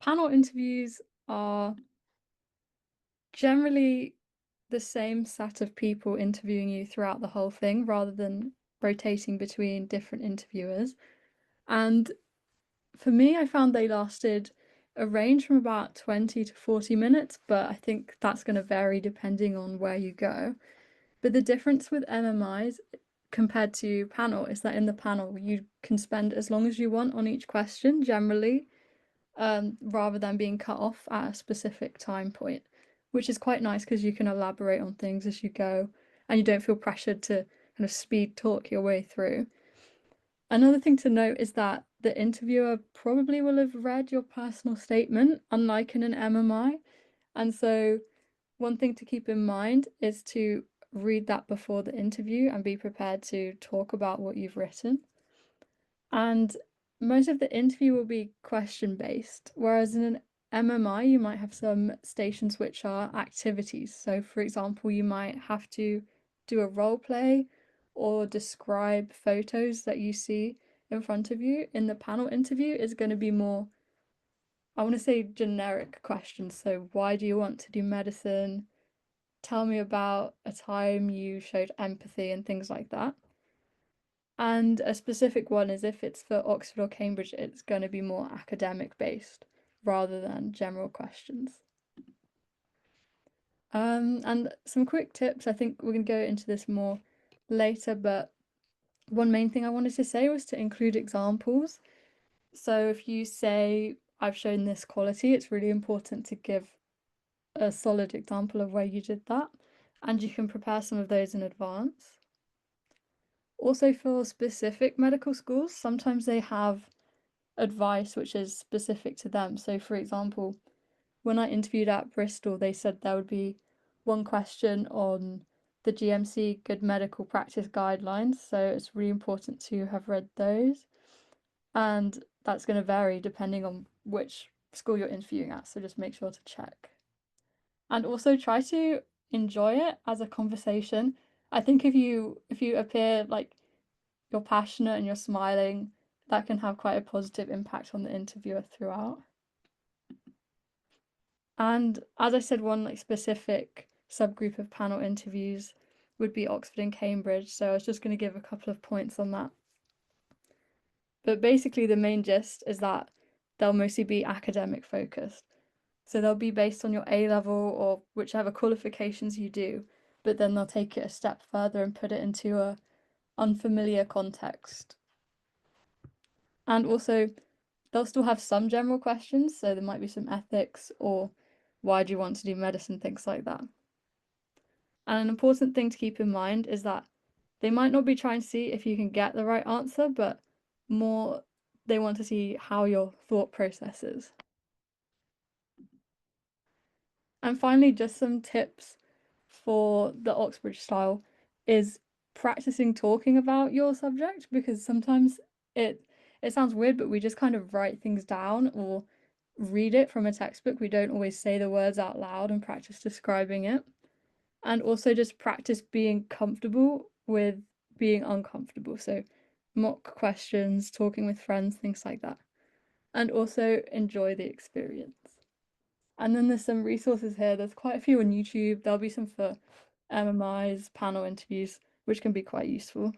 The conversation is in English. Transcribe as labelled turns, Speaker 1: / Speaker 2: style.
Speaker 1: Panel interviews are generally the same set of people interviewing you throughout the whole thing rather than rotating between different interviewers. And for me, I found they lasted a range from about 20 to 40 minutes, but I think that's going to vary depending on where you go. But the difference with MMIs compared to panel is that in the panel, you can spend as long as you want on each question generally, rather than being cut off at a specific time point, which is quite nice because you can elaborate on things as you go and you don't feel pressured to kind of speed talk your way through. Another thing to note is that the interviewer probably will have read your personal statement, unlike in an MMI. And so, one thing to keep in mind is to read that before the interview and be prepared to talk about what you've written. And most of the interview will be question based, whereas in an MMI, you might have some stations which are activities. So, for example, you might have to do a role play or describe photos that you see in front of you. In the panel interview, is going to be more, I want to say, generic questions. So, why do you want to do medicine? Tell me about a time you showed empathy and things like that. And a specific one is if it's for Oxford or Cambridge, it's going to be more academic based rather than general questions. And some quick tips. I think we're going to go into this more later, but one main thing I wanted to say was to include examples. So if you say, I've shown this quality, it's really important to give a solid example of where you did that, and you can prepare some of those in advance. Also, for specific medical schools, sometimes they have advice which is specific to them. So, for example, when I interviewed at Bristol, they said there would be one question on the GMC Good Medical Practice Guidelines. So, it's really important to have read those. And that's going to vary depending on which school you're interviewing at. So, just make sure to check. And also try to enjoy it as a conversation. I think if you appear like you're passionate and you're smiling, that can have quite a positive impact on the interviewer throughout. And as I said, one like specific subgroup of panel interviews would be Oxford and Cambridge. So I was just going to give a couple of points on that. But basically, the main gist is that they'll mostly be academic focused. So they'll be based on your A level or whichever qualifications you do, but then they'll take it a step further and put it into a unfamiliar context. And also, they'll still have some general questions, so there might be some ethics or why do you want to do medicine, things like that. And an important thing to keep in mind is that they might not be trying to see if you can get the right answer, but more they want to see how your thought process is. And finally, just some tips for the Oxbridge style is practicing talking about your subject because sometimes it it sounds weird, but we just kind of write things down or read it from a textbook. We don't always say the words out loud and practice describing it. And also just practice being comfortable with being uncomfortable. So mock questions, talking with friends, things like that. And also enjoy the experience. And then there's some resources here. There's quite a few on YouTube. There'll be some for MMIs, panel interviews, which can be quite useful.